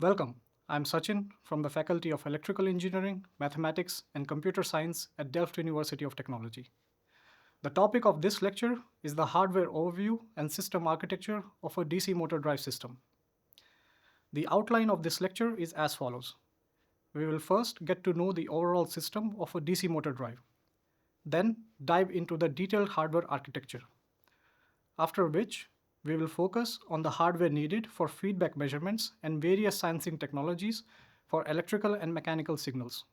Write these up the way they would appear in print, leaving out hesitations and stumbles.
Welcome. I'm Sachin from the Faculty of Electrical Engineering, Mathematics, and Computer Science at Delft University of Technology. The topic of this lecture is the hardware overview and system architecture of a DC motor drive system. The outline of this lecture is as follows. We will first get to know the overall system of a DC motor drive, then dive into the detailed hardware architecture. After which, we will focus on the hardware needed for feedback measurements and various sensing technologies for electrical and mechanical signals.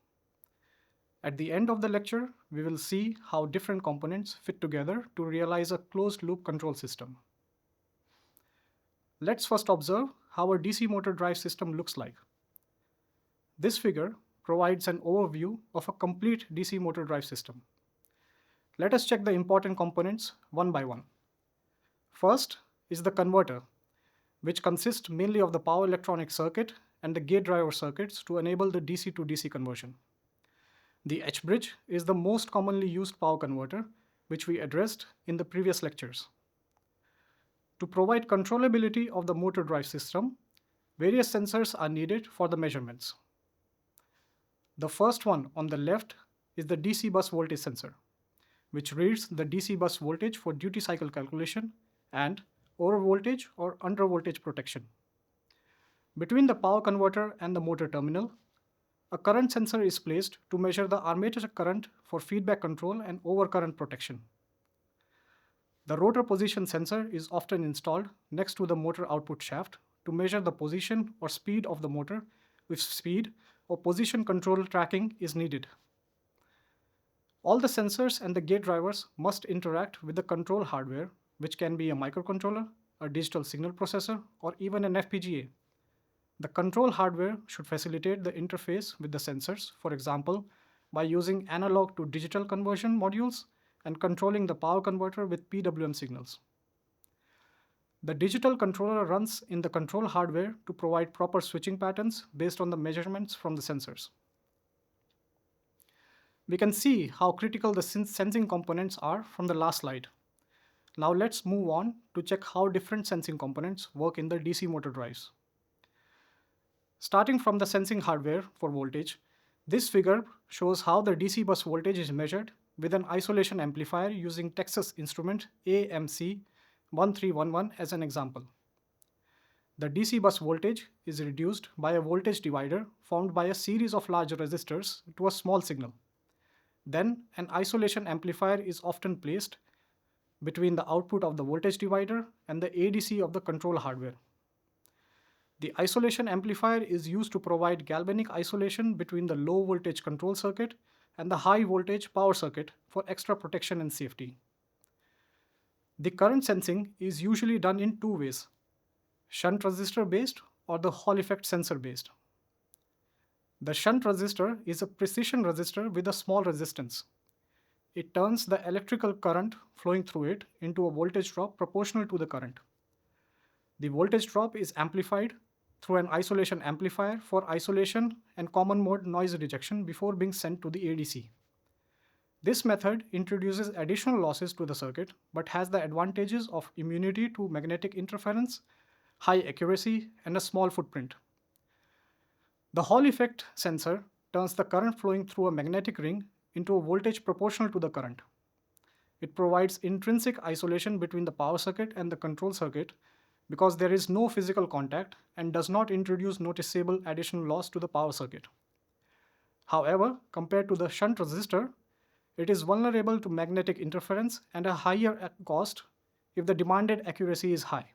At the end of the lecture, we will see how different components fit together to realize a closed-loop control system. Let's first observe how a DC motor drive system looks like. This figure provides an overview of a complete DC motor drive system. Let us check the important components one by one. First is the converter, which consists mainly of the power electronic circuit and the gate driver circuits to enable the DC to DC conversion. The H-bridge is the most commonly used power converter, which we addressed in the previous lectures. To provide controllability of the motor drive system, various sensors are needed for the measurements. The first one on the left is the DC bus voltage sensor, which reads the DC bus voltage for duty cycle calculation and over voltage or under voltage protection. Between the power converter and the motor terminal, a current sensor is placed to measure the armature current for feedback control and overcurrent protection. The rotor position sensor is often installed next to the motor output shaft to measure the position or speed of the motor if speed or position control tracking is needed. All the sensors and the gate drivers must interact with the control hardware, which can be a microcontroller, a digital signal processor, or even an FPGA. The control hardware should facilitate the interface with the sensors, for example, by using analog to digital conversion modules and controlling the power converter with PWM signals. The digital controller runs in the control hardware to provide proper switching patterns based on the measurements from the sensors. We can see how critical the sensing components are from the last slide. Now let's move on to check how different sensing components work in the DC motor drives. Starting from the sensing hardware for voltage, this figure shows how the DC bus voltage is measured with an isolation amplifier using Texas Instrument AMC1311 as an example. The DC bus voltage is reduced by a voltage divider formed by a series of large resistors to a small signal. Then an isolation amplifier is often placed between the output of the voltage divider and the ADC of the control hardware. The isolation amplifier is used to provide galvanic isolation between the low voltage control circuit and the high voltage power circuit for extra protection and safety. The current sensing is usually done in two ways: shunt resistor based or the Hall effect sensor based. The shunt resistor is a precision resistor with a small resistance. It turns the electrical current flowing through it into a voltage drop proportional to the current. The voltage drop is amplified through an isolation amplifier for isolation and common mode noise rejection before being sent to the ADC. This method introduces additional losses to the circuit but has the advantages of immunity to magnetic interference, high accuracy, and a small footprint. The Hall effect sensor turns the current flowing through a magnetic ring into a voltage proportional to the current. It provides intrinsic isolation between the power circuit and the control circuit because there is no physical contact and does not introduce noticeable additional loss to the power circuit. However, compared to the shunt resistor, it is vulnerable to magnetic interference and a higher cost if the demanded accuracy is high.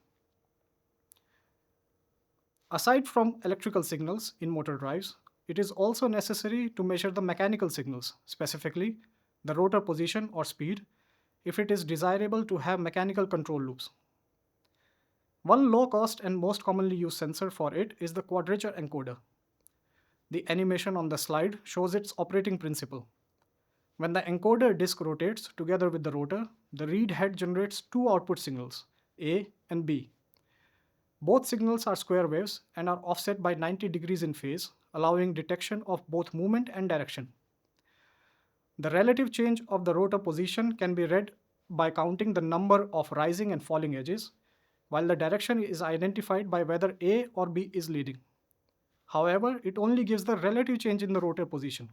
Aside from electrical signals in motor drives, it is also necessary to measure the mechanical signals, specifically the rotor position or speed, if it is desirable to have mechanical control loops. One low-cost and most commonly used sensor for it is the quadrature encoder. The animation on the slide shows its operating principle. When the encoder disk rotates together with the rotor, the read head generates two output signals, A and B. Both signals are square waves and are offset by 90 degrees in phase, allowing detection of both movement and direction. The relative change of the rotor position can be read by counting the number of rising and falling edges, while the direction is identified by whether A or B is leading. However, it only gives the relative change in the rotor position.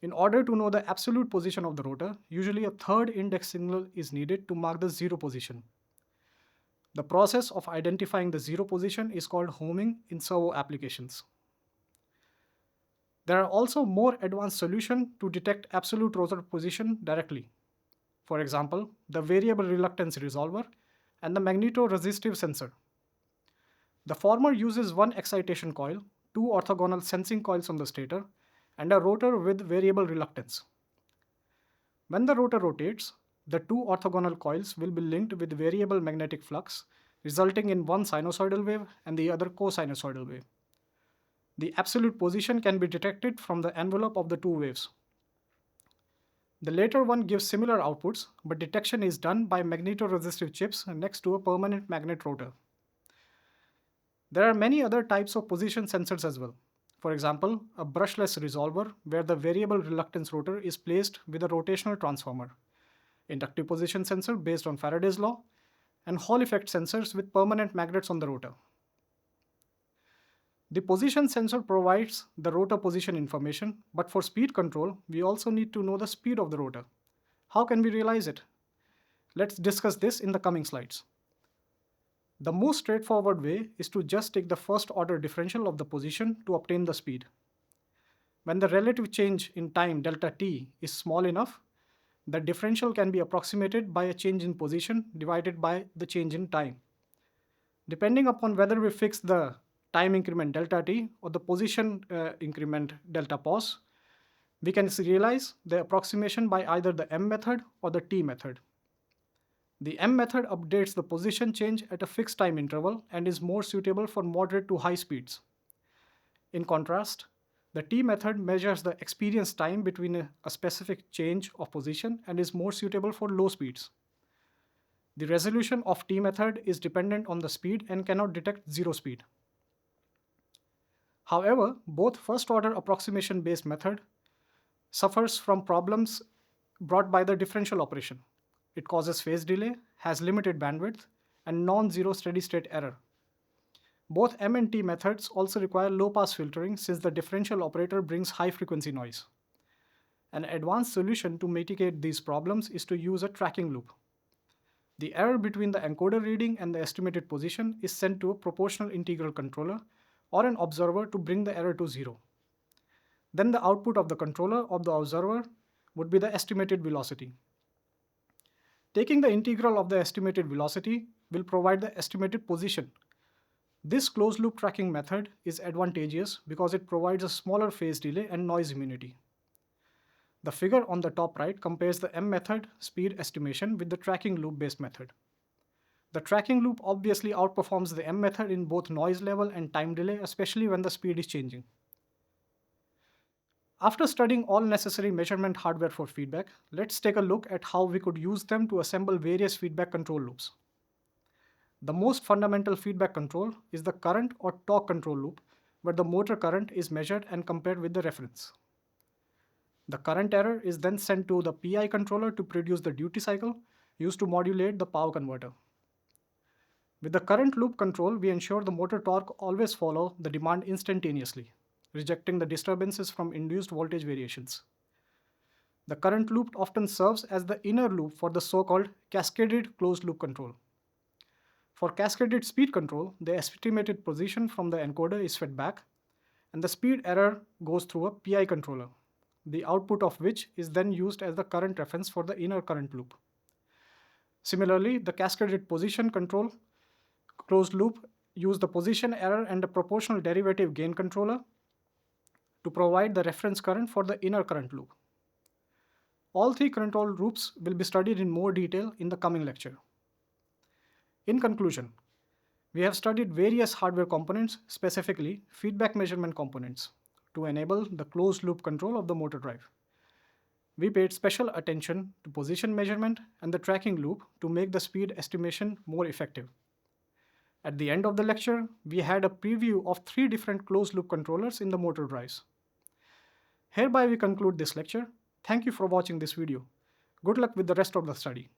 In order to know the absolute position of the rotor, usually a third index signal is needed to mark the zero position. The process of identifying the zero position is called homing in servo applications. There are also more advanced solutions to detect absolute rotor position directly. For example, the variable reluctance resolver and the magnetoresistive sensor. The former uses one excitation coil, two orthogonal sensing coils on the stator, and a rotor with variable reluctance. When the rotor rotates, the two orthogonal coils will be linked with variable magnetic flux, resulting in one sinusoidal wave and the other cosinusoidal wave. The absolute position can be detected from the envelope of the two waves. The later one gives similar outputs, but detection is done by magnetoresistive chips next to a permanent magnet rotor. There are many other types of position sensors as well. For example, a brushless resolver where the variable reluctance rotor is placed with a rotational transformer, inductive position sensor based on Faraday's law, and Hall effect sensors with permanent magnets on the rotor. The position sensor provides the rotor position information, but for speed control, we also need to know the speed of the rotor. How can we realize it? Let's discuss this in the coming slides. The most straightforward way is to just take the first order differential of the position to obtain the speed. When the relative change in time delta t is small enough, the differential can be approximated by a change in position divided by the change in time. Depending upon whether we fix the time increment delta t or the position increment delta pos, we can realize the approximation by either the M method or the T method. The M method updates the position change at a fixed time interval and is more suitable for moderate to high speeds. In contrast, the T method measures the experience time between a specific change of position and is more suitable for low speeds. The resolution of T method is dependent on the speed and cannot detect zero speed. However, both first-order approximation-based method suffers from problems brought by the differential operation. It causes phase delay, has limited bandwidth, and non-zero steady-state error. Both M and T methods also require low-pass filtering since the differential operator brings high-frequency noise. An advanced solution to mitigate these problems is to use a tracking loop. The error between the encoder reading and the estimated position is sent to a proportional integral controller or an observer to bring the error to zero. Then the output of the controller or the observer would be the estimated velocity. Taking the integral of the estimated velocity will provide the estimated position. This closed-loop tracking method is advantageous because it provides a smaller phase delay and noise immunity. The figure on the top right compares the M method speed estimation with the tracking loop-based method. The tracking loop obviously outperforms the M method in both noise level and time delay, especially when the speed is changing. After studying all necessary measurement hardware for feedback, let's take a look at how we could use them to assemble various feedback control loops. The most fundamental feedback control is the current or torque control loop, where the motor current is measured and compared with the reference. The current error is then sent to the PI controller to produce the duty cycle used to modulate the power converter. With the current loop control, we ensure the motor torque always follow the demand instantaneously, rejecting the disturbances from induced voltage variations. The current loop often serves as the inner loop for the so-called cascaded closed loop control. For cascaded speed control, the estimated position from the encoder is fed back, and the speed error goes through a PI controller, the output of which is then used as the current reference for the inner current loop. Similarly, the cascaded position control closed loop use the position error and the proportional derivative gain controller to provide the reference current for the inner current loop. All three control loops will be studied in more detail in the coming lecture. In conclusion, we have studied various hardware components, specifically feedback measurement components, to enable the closed loop control of the motor drive. We paid special attention to position measurement and the tracking loop to make the speed estimation more effective. At the end of the lecture, we had a preview of 3 different closed loop controllers in the motor drives. Hereby we conclude this lecture. Thank you for watching this video. Good luck with the rest of the study.